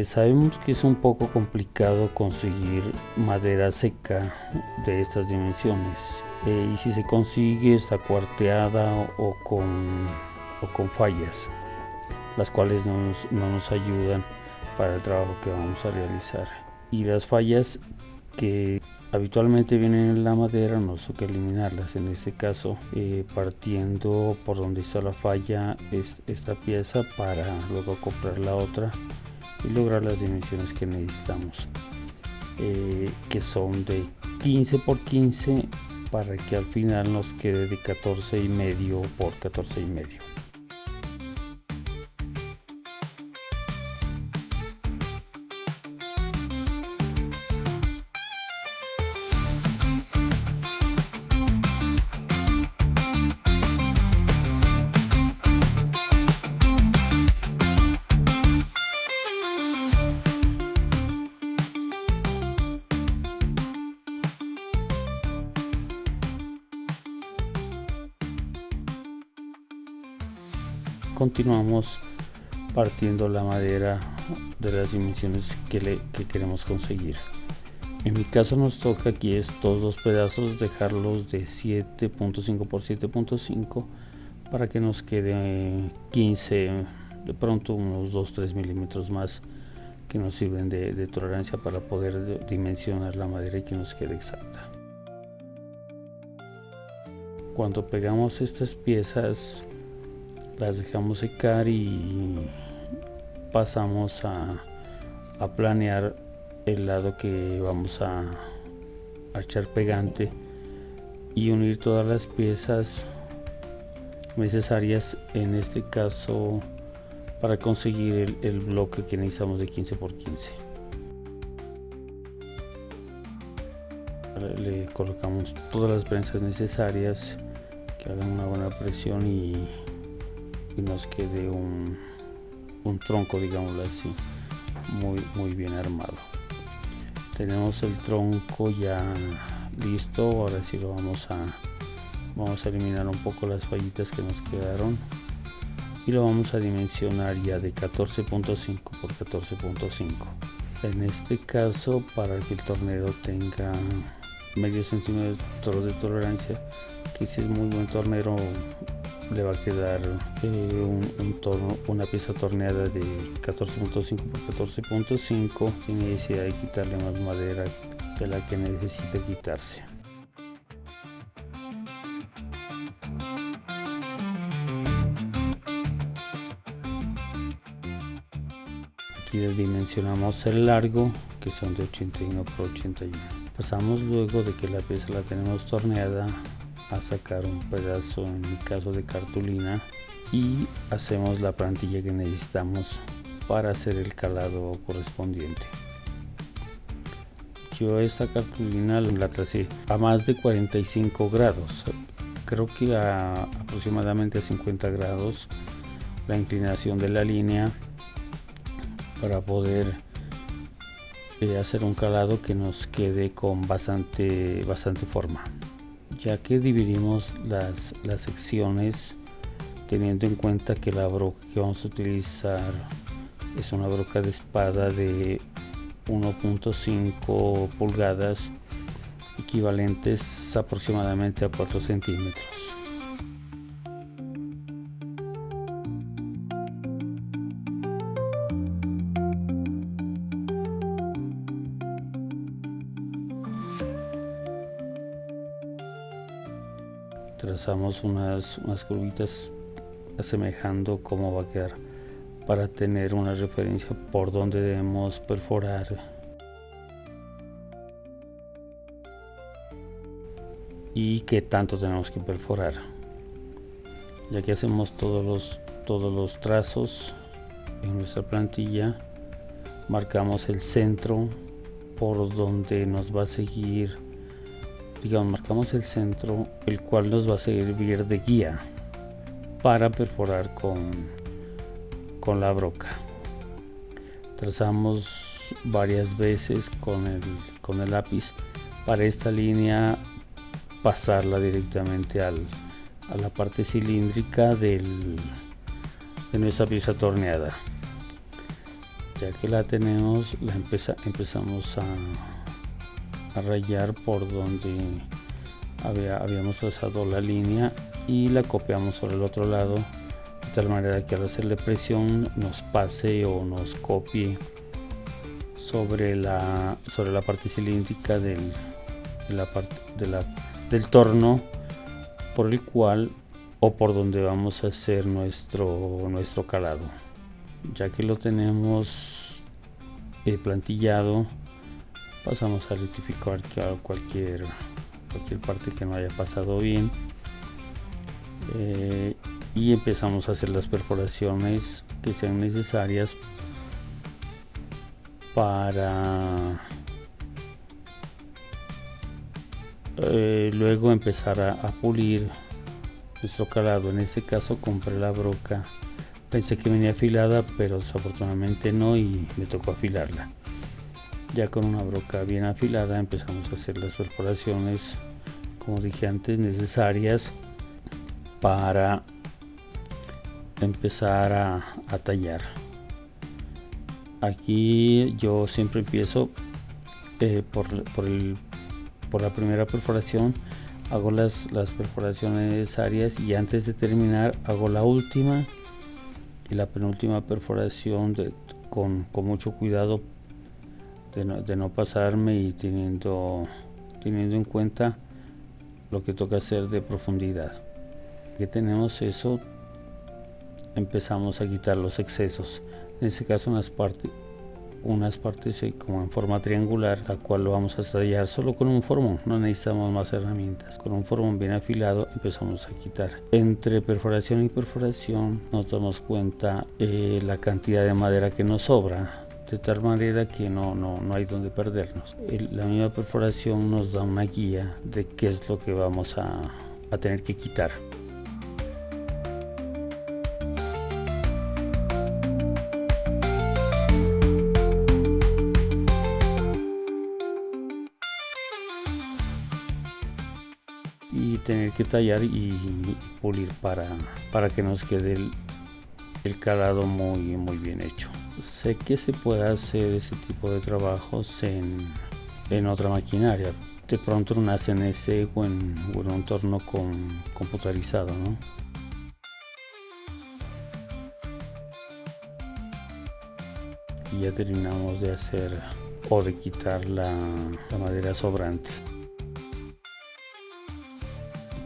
Sabemos que es un poco complicado conseguir madera seca de estas dimensiones, y si se consigue está cuarteada o con fallas, las cuales no nos ayudan para el trabajo que vamos a realizar. Y las fallas que habitualmente vienen en la madera nos toca eliminarlas, en este caso partiendo por donde está la falla esta pieza para luego comprar la otra y lograr las dimensiones que necesitamos, que son de 15 por 15 para que al final nos quede de 14,5 por 14,5. Continuamos partiendo la madera de las dimensiones que queremos conseguir. En mi caso nos toca aquí estos dos pedazos dejarlos de 7.5 por 7.5 para que nos quede 15, de pronto unos 2-3 milímetros más que nos sirven de tolerancia para poder dimensionar la madera y que nos quede exacta. Cuando pegamos estas piezas las dejamos secar y pasamos a planear el lado que vamos a echar pegante y unir todas las piezas necesarias, en este caso para conseguir el bloque que necesitamos de 15 por 15. Le colocamos todas las prensas necesarias que hagan una buena presión y nos quede un tronco, digámoslo así, muy bien armado. Tenemos el tronco ya listo. Ahora sí lo vamos a eliminar un poco las fallitas que nos quedaron y lo vamos a dimensionar ya de 14.5 por 14.5. En este caso, para que el tornero tenga medio centímetro de tolerancia, que si es muy buen tornero le va a quedar una pieza torneada de 14.5 por 14.5 sin necesidad de quitarle más madera de la que necesita quitarse. Aquí dimensionamos el largo, que son de 81 por 81. Pasamos, luego de que la pieza la tenemos torneada, a sacar un pedazo, en mi caso de cartulina, y hacemos la plantilla que necesitamos para hacer el calado correspondiente. Yo esta cartulina la tracé a más de 45 grados, creo que a aproximadamente a 50 grados la inclinación de la línea, para poder hacer un calado que nos quede con bastante forma. Ya que dividimos las secciones, teniendo en cuenta que la broca que vamos a utilizar es una broca de espada de 1.5 pulgadas, equivalentes aproximadamente a 4 centímetros. Trazamos unas curvitas asemejando cómo va a quedar, para tener una referencia por donde debemos perforar y qué tanto tenemos que perforar. Ya que hacemos todos los trazos en nuestra plantilla, marcamos el centro por donde nos va a seguir, marcamos el centro, el cual nos va a servir de guía para perforar con la broca. Trazamos varias veces con el lápiz para esta línea pasarla directamente a la parte cilíndrica de nuestra pieza torneada. Ya que la tenemos, empezamos a rayar por donde habíamos trazado la línea y la copiamos sobre el otro lado, de tal manera que al hacerle presión nos pase o nos copie sobre la parte cilíndrica del torno por el cual o por donde vamos a hacer nuestro calado. Ya que lo tenemos plantillado, pasamos a rectificar cualquier parte que no haya pasado bien, y empezamos a hacer las perforaciones que sean necesarias para luego empezar a pulir nuestro calado. En este caso compré la broca, pensé que venía afilada, pero desafortunadamente no, y me tocó afilarla. Ya con una broca bien afilada empezamos a hacer las perforaciones, como dije antes, necesarias para empezar a tallar. Aquí yo siempre empiezo por la primera perforación, hago las perforaciones necesarias, y antes de terminar hago la última y la penúltima perforación con mucho cuidado de no pasarme, y teniendo en cuenta lo que toca hacer de profundidad. Que tenemos eso, empezamos a quitar los excesos. En este caso unas partes como en forma triangular, la cual lo vamos a tallar solo con un formón, no necesitamos más herramientas. Con un formón bien afilado empezamos a quitar. Entre perforación y perforación nos damos cuenta la cantidad de madera que nos sobra, de tal manera que no hay donde perdernos. La misma perforación nos da una guía de qué es lo que vamos a tener que quitar. Y tener que tallar y pulir para que nos quede el calado muy bien hecho. Sé que se puede hacer ese tipo de trabajos en otra maquinaria, de pronto en una CNC o en un entorno computarizado, ¿no? Y ya terminamos de hacer o de quitar la madera sobrante.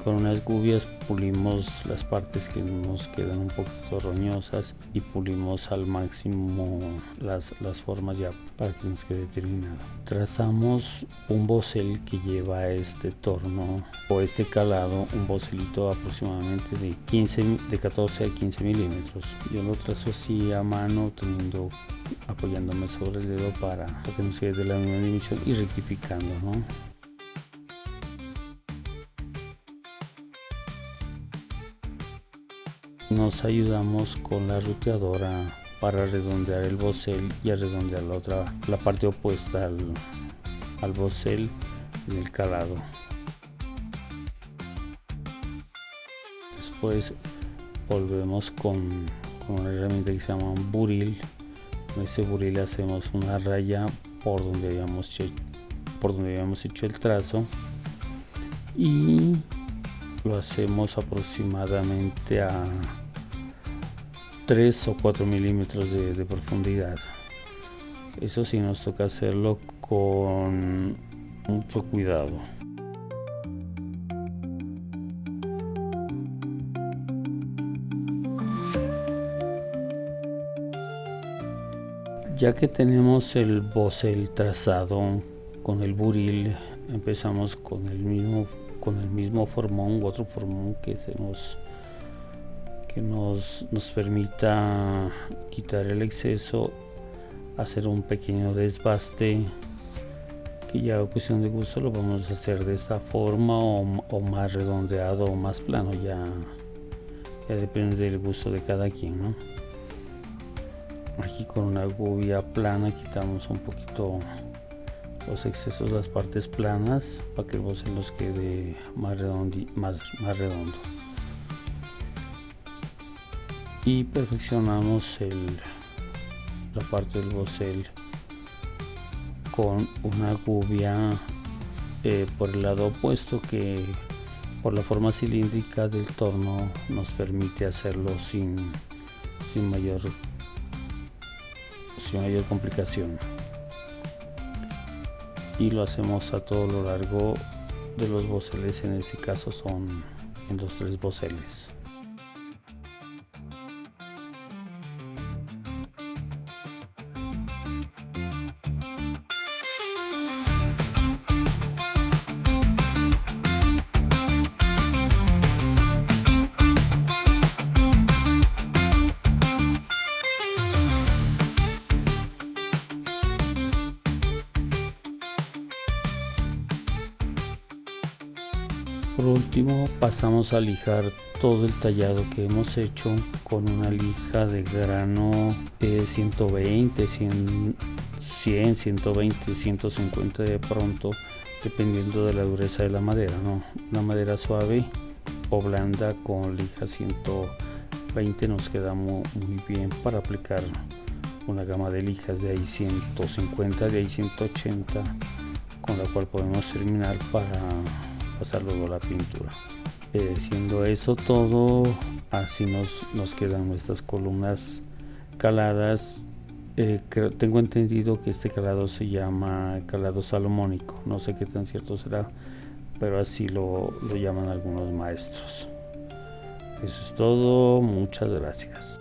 Con unas gubias pulimos las partes que nos quedan un poquito roñosas y pulimos al máximo las formas ya para que nos quede terminado. Trazamos un bosel que lleva este torno o este calado, un boselito aproximadamente de 14 a 15 milímetros. Yo lo trazo así a mano, apoyándome sobre el dedo para que nos quede de la misma dimensión y rectificando, ¿no? Nos ayudamos con la ruteadora para redondear el bosel y a redondear la parte opuesta al bosel en el calado. Después volvemos con una herramienta que se llama un buril. Con ese buril hacemos una raya por donde habíamos hecho el trazo, y lo hacemos aproximadamente a 3 o 4 milímetros de profundidad. Eso sí, nos toca hacerlo con mucho cuidado. Ya que tenemos el bosel trazado con el buril, empezamos con el mismo formón u otro formón que nos permita quitar el exceso, hacer un pequeño desbaste, que ya a cuestión de gusto lo vamos a hacer de esta forma o más redondeado o más plano, ya depende del gusto de cada quien, ¿no? Aquí con una gubia plana quitamos un poquito los excesos, las partes planas, para que el bosel nos quede más redondo. Y perfeccionamos la parte del bosel con una gubia por el lado opuesto, que por la forma cilíndrica del torno nos permite hacerlo sin mayor complicación, y lo hacemos a todo lo largo de los boceles. En este caso son en los 3 boceles. Por último, pasamos a lijar todo el tallado que hemos hecho con una lija de grano 120, 100, 120, 150 de pronto, dependiendo de la dureza de la madera, ¿no? Una madera suave o blanda con lija 120 nos queda muy bien para aplicar una gama de lijas, de ahí 150, de ahí 180, con la cual podemos terminar para pasar luego la pintura. Siendo eso todo, así nos quedan nuestras columnas caladas. Tengo entendido que este calado se llama calado salomónico, no sé qué tan cierto será, pero así lo llaman algunos maestros. Eso es todo, muchas gracias.